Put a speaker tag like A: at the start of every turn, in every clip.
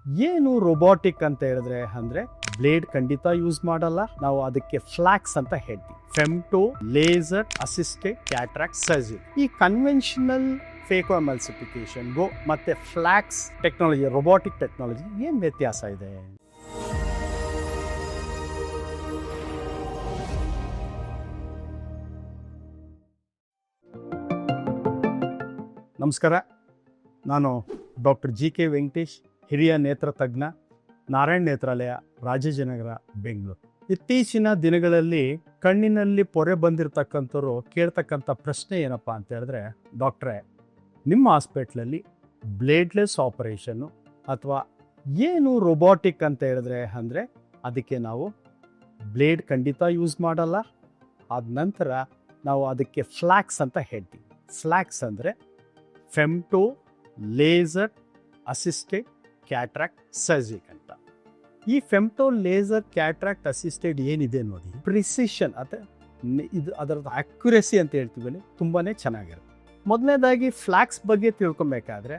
A: ಏನು ರೊಬೋಟಿಕ್ ಅಂತ ಹೇಳಿದ್ರೆ ಅಂದ್ರೆ ಬ್ಲೇಡ್ ಖಂಡಿತ ಯೂಸ್ ಮಾಡಲ್ಲ. ನಾವು ಅದಕ್ಕೆ ಫ್ಲಾಕ್ಸ್ ಅಂತ ಹೇಳ್ತೀವಿ. Femto laser assisted cataract surgery. ಈ ಕನ್ವೆನ್ಷನಲ್ ಫೇಕೋಎಮಲ್ಸಿಫಿಕೇಶನ್ಗೂ ಮತ್ತೆ ಫ್ಲಾಕ್ಸ್ ಟೆಕ್ನಾಲಜಿ, ರೊಬೋಟಿಕ್ ಟೆಕ್ನಾಲಜಿ ಏನ್ ವ್ಯತ್ಯಾಸ ಇದೆ? ನಮಸ್ಕಾರ, ನಾನು ಡಾಕ್ಟರ್ ಜಿ.ಕೆ. ವೆಂಕಟೇಶ್, ಹಿರಿಯ ನೇತ್ರ ತಜ್ಞ, ನಾರಾಯಣ್ ನೇತ್ರಾಲಯ, ರಾಜಾಜಿನಗರ, ಬೆಂಗಳೂರು. ಇತ್ತೀಚಿನ ದಿನಗಳಲ್ಲಿ ಕಣ್ಣಿನಲ್ಲಿ ಪೊರೆ ಬಂದಿರತಕ್ಕಂಥವ್ರು ಕೇಳ್ತಕ್ಕಂಥ ಪ್ರಶ್ನೆ ಏನಪ್ಪ ಅಂತ ಹೇಳಿದ್ರೆ, ಡಾಕ್ಟ್ರೇ, ನಿಮ್ಮ ಹಾಸ್ಪಿಟ್ಲಲ್ಲಿ ಬ್ಲೇಡ್ಲೆಸ್ ಆಪರೇಷನ್ನು ಅಥವಾ ಏನು ರೊಬೋಟಿಕ್ ಅಂತ ಹೇಳಿದ್ರೆ ಅಂದರೆ ಅದಕ್ಕೆ ನಾವು ಬ್ಲೇಡ್ ಖಂಡಿತ ಯೂಸ್ ಮಾಡಲ್ಲ. ಆದ ನಂತರ ನಾವು ಅದಕ್ಕೆ ಫ್ಲಾಕ್ಸ್ ಅಂತ ಹೇಳ್ತೀವಿ. ಫ್ಲಾಕ್ಸ್ ಅಂದರೆ femto laser assisted cataract surgery ಅಂತ. ಈ ಫೆಮ್ಟೋ ಲೇಸರ್ ಕ್ಯಾಟ್ರಾಕ್ಟ್ ಅಸಿಸ್ಟೆಡ್ ಏನಿದೆ ನೋಡಿ, ಪ್ರಿಸಿಷನ್ ಅಥವಾ ಇದು ಅದರದ್ದು ಅಕ್ಯುರೆಸಿ ಅಂತ ಹೇಳ್ತೀವಿ, ತುಂಬಾ ಚೆನ್ನಾಗಿರುತ್ತೆ. ಮೊದಲನೇದಾಗಿ ಫ್ಲಾಕ್ಸ್ ಬಗ್ಗೆ ತಿಳ್ಕೊಬೇಕಾದ್ರೆ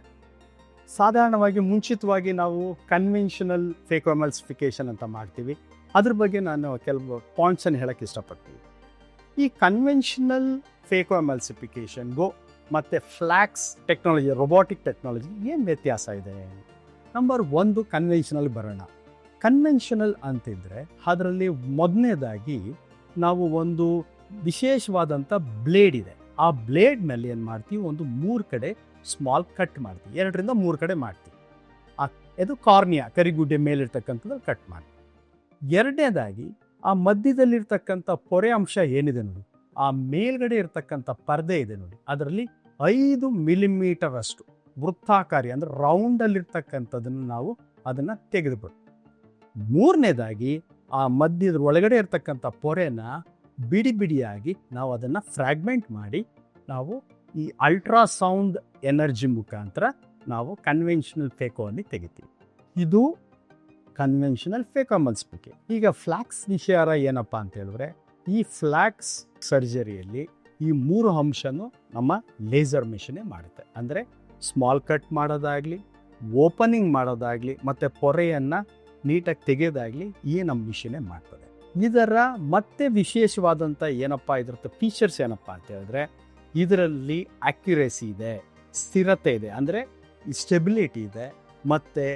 A: ಸಾಧಾರಣವಾಗಿ ಮುಂಚಿತವಾಗಿ ನಾವು ಕನ್ವೆನ್ಷನಲ್ ಫೇಕೋಎಮಲ್ಸಿಫಿಕೇಶನ್ ಅಂತ ಮಾಡ್ತೀವಿ. ಅದ್ರ ಬಗ್ಗೆ ನಾನು ಕೆಲವು ಪಾಯಿಂಟ್ಸನ್ನು ಹೇಳಕ್ಕೆ ಇಷ್ಟಪಡ್ತೀನಿ. ಈ ಕನ್ವೆನ್ಷನಲ್ ಫೇಕೋಎಮಲ್ಸಿಫಿಕೇಶನ್ಗೂ ಮತ್ತು ಫ್ಲಾಕ್ಸ್ ಟೆಕ್ನಾಲಜಿ, ರೊಬೋಟಿಕ್ ಟೆಕ್ನಾಲಜಿ ಏನು ವ್ಯತ್ಯಾಸ ಇದೆ? ನಂಬರ್ 1, ಕನ್ವೆನ್ಷನಲ್ ಬರೋಣ. ಕನ್ವೆನ್ಷನಲ್ ಅಂತಿದ್ರೆ ಅದರಲ್ಲಿ ಮೊದಲನೇದಾಗಿ ನಾವು ಒಂದು ವಿಶೇಷವಾದಂಥ ಬ್ಲೇಡ್ ಇದೆ. ಆ ಬ್ಲೇಡ್ನಲ್ಲಿ ಏನು ಮಾಡ್ತೀವಿ, ಒಂದು 3 ಕಡೆ ಸ್ಮಾಲ್ ಕಟ್ ಮಾಡ್ತೀವಿ, 2ರಿಂದ 3 ಕಡೆ ಮಾಡ್ತೀವಿ. ಇದು ಕಾರ್ನಿಯಾ, ಕರಿಗುಡ್ಡೆ ಮೇಲಿರ್ತಕ್ಕಂಥದ್ದು ಕಟ್ ಮಾಡ್ತೀವಿ. ಎರಡನೇದಾಗಿ ಆ ಮಧ್ಯದಲ್ಲಿರ್ತಕ್ಕಂಥ ಪೊರೆ ಅಂಶ ಏನಿದೆ ನೋಡಿ, ಆ ಮೇಲ್ಗಡೆ ಇರ್ತಕ್ಕಂಥ ಪರ್ದೆ ಇದೆ ನೋಡಿ, ಅದರಲ್ಲಿ 5 ಮಿಲಿಮೀಟರ್ ಅಷ್ಟು ವೃತ್ತಾಕಾರಿ ಅಂದರೆ ರೌಂಡಲ್ಲಿರ್ತಕ್ಕಂಥದ್ದನ್ನು ನಾವು ಅದನ್ನು ತೆಗೆದುಬಿಡ್ತೀವಿ. ಮೂರನೇದಾಗಿ ಆ ಮಧ್ಯದ ಒಳಗಡೆ ಇರ್ತಕ್ಕಂಥ ಪೊರೆನ ಬಿಡಿ ಬಿಡಿಯಾಗಿ ನಾವು ಅದನ್ನು ಫ್ರ್ಯಾಗ್ಮೆಂಟ್ ಮಾಡಿ ನಾವು ಈ ಅಲ್ಟ್ರಾಸೌಂಡ್ ಎನರ್ಜಿ ಮುಖಾಂತರ ನಾವು ಕನ್ವೆನ್ಷನಲ್ ಫೇಕೋವನ್ನು ತೆಗಿತೀವಿ. ಇದು ಕನ್ವೆನ್ಷನಲ್ ಫೇಕೋಎಮಲ್ಸಿಫಿಕೇಶನ್. ಈಗ ಫ್ಲಾಕ್ಸ್ ವಿಷಯ ಏನಪ್ಪ ಅಂತ ಹೇಳಿದ್ರೆ, ಈ ಫ್ಲಾಕ್ಸ್ ಸರ್ಜರಿಯಲ್ಲಿ ಈ 3 ಅಂಶನೂ ನಮ್ಮ ಲೇಸರ್ ಮಿಷಿನೇ ಮಾಡುತ್ತೆ. ಅಂದರೆ ಸ್ಮಾಲ್ ಕಟ್ ಮಾಡೋದಾಗಲಿ, ಓಪನಿಂಗ್ ಮಾಡೋದಾಗಲಿ ಮತ್ತು ಪೊರೆಯನ್ನು ನೀಟಾಗಿ ತೆಗೆಯೋದಾಗಲಿ ಈ ನಮ್ಮ ಮಿಷಿನೇ ಮಾಡ್ತದೆ. ಇದರ ಮತ್ತೆ ವಿಶೇಷವಾದಂಥ ಏನಪ್ಪ ಇದರ ಫೀಚರ್ಸ್ ಏನಪ್ಪ ಅಂತ ಹೇಳಿದ್ರೆ, ಇದರಲ್ಲಿ ಅಕ್ಯುರೆಸಿ ಇದೆ, ಸ್ಥಿರತೆ ಇದೆ, ಅಂದರೆ ಸ್ಟೆಬಿಲಿಟಿ ಇದೆ, ಮತ್ತು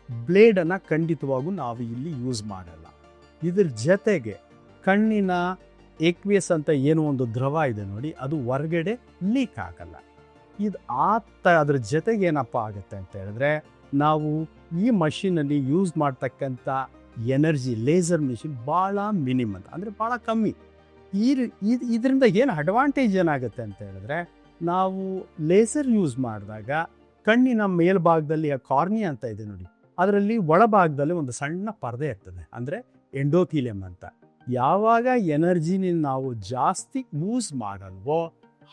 A: ಬ್ಲೇಡನ್ನು ಖಂಡಿತವಾಗೂ ನಾವು ಇಲ್ಲಿ ಯೂಸ್ ಮಾಡಲ್ಲ. ಇದ್ರ ಜೊತೆಗೆ ಕಣ್ಣಿನ ಏಕ್ವಿಯಸ್ ಅಂತ ಏನೋ ಒಂದು ದ್ರವ ಇದೆ ನೋಡಿ, ಅದು ಹೊರಗಡೆ ಲೀಕ್ ಆಗಲ್ಲ. ಇದು ಅದ್ರ ಜೊತೆಗೆ ಏನಪ್ಪ ಆಗುತ್ತೆ ಅಂತ ಹೇಳಿದ್ರೆ, ನಾವು ಈ ಮಷೀನಲ್ಲಿ ಯೂಸ್ ಮಾಡ್ತಕ್ಕಂಥ ಎನರ್ಜಿ, ಲೇಸರ್ ಮಿಷಿನ್ ಭಾಳ ಮಿನಿಮಮ್, ಅಂದರೆ ಭಾಳ ಕಮ್ಮಿ. ಇದರಿಂದ ಏನು ಅಡ್ವಾಂಟೇಜ್ ಏನಾಗುತ್ತೆ ಅಂತ ಹೇಳಿದ್ರೆ, ನಾವು ಲೇಸರ್ ಯೂಸ್ ಮಾಡಿದಾಗ ಕಣ್ಣಿನ ಮೇಲ್ಭಾಗದಲ್ಲಿ ಆ ಕಾರ್ನಿಯಾ ಅಂತ ಇದೆ ನೋಡಿ, ಅದರಲ್ಲಿ ಒಳಭಾಗದಲ್ಲಿ ಒಂದು ಸಣ್ಣ ಪರದೆ ಇರ್ತದೆ, ಅಂದರೆ ಎಂಡೋಥೀಲಿಯಂ ಅಂತ. ಯಾವಾಗ ಎನರ್ಜಿನ ನಾವು ಜಾಸ್ತಿ ಯೂಸ್ ಮಾಡಲ್ವೋ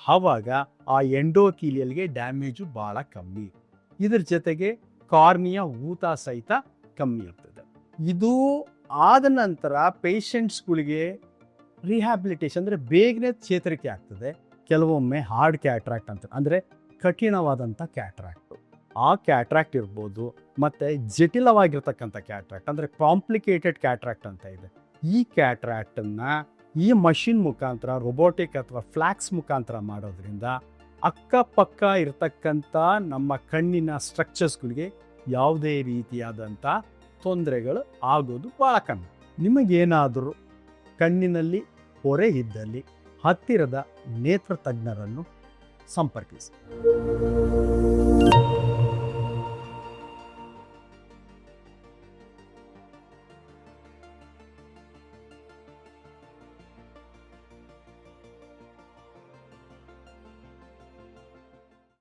A: ಆವಾಗ ಆ ಎಂಡೋಥೀಲಿಯಲ್ಗೆ ಡ್ಯಾಮೇಜು ಭಾಳ ಕಮ್ಮಿ. ಇದ್ರ ಜೊತೆಗೆ ಕಾರ್ನಿಯಾ ಊತ ಸಹಿತ ಕಮ್ಮಿ ಇರ್ತದೆ. ಇದು ಆದ ನಂತರ ಪೇಷಂಟ್ಸ್ಗಳಿಗೆ ರಿಹ್ಯಾಬಿಲಿಟೇಷನ್ ಅಂದರೆ ಬೇಗನೆ ಚೇತರಿಕೆ ಆಗ್ತದೆ. ಕೆಲವೊಮ್ಮೆ ಹಾರ್ಡ್ ಕ್ಯಾಟ್ರಾಕ್ಟ್ ಅಂತ, ಅಂದರೆ ಕಠಿಣವಾದಂಥ ಕ್ಯಾಟ್ರಾಕ್ಟು, ಆ ಕ್ಯಾಟ್ರಾಕ್ಟ್ ಇರ್ಬೋದು, ಮತ್ತು ಜಟಿಲವಾಗಿರ್ತಕ್ಕಂಥ ಕ್ಯಾಟ್ರಾಕ್ಟ್ ಅಂದರೆ ಕಾಂಪ್ಲಿಕೇಟೆಡ್ ಕ್ಯಾಟ್ರಾಕ್ಟ್ ಅಂತ ಇದೆ. ಈ ಕ್ಯಾಟ್ರಾಕ್ಟನ್ನು ಈ ಮಷಿನ್ ಮುಖಾಂತರ, ರೊಬೋಟಿಕ್ ಅಥವಾ ಫ್ಲಾಕ್ಸ್ ಮುಖಾಂತರ ಮಾಡೋದ್ರಿಂದ ಅಕ್ಕಪಕ್ಕ ಇರತಕ್ಕಂಥ ನಮ್ಮ ಕಣ್ಣಿನ ಸ್ಟ್ರಕ್ಚರ್ಸ್ಗಳಿಗೆ ಯಾವುದೇ ರೀತಿಯಾದಂಥ ತೊಂದರೆಗಳು ಆಗೋದು ಭಾಳ ಕಮ್ಮಿ. ನಿಮಗೇನಾದರೂ ಕಣ್ಣಿನಲ್ಲಿ ಪೊರೆ ಇದ್ದಲ್ಲಿ ಹತ್ತಿರದ ನೇತ್ರ ತಜ್ಞರನ್ನು ಸಂಪರ್ಕಿಸಿ.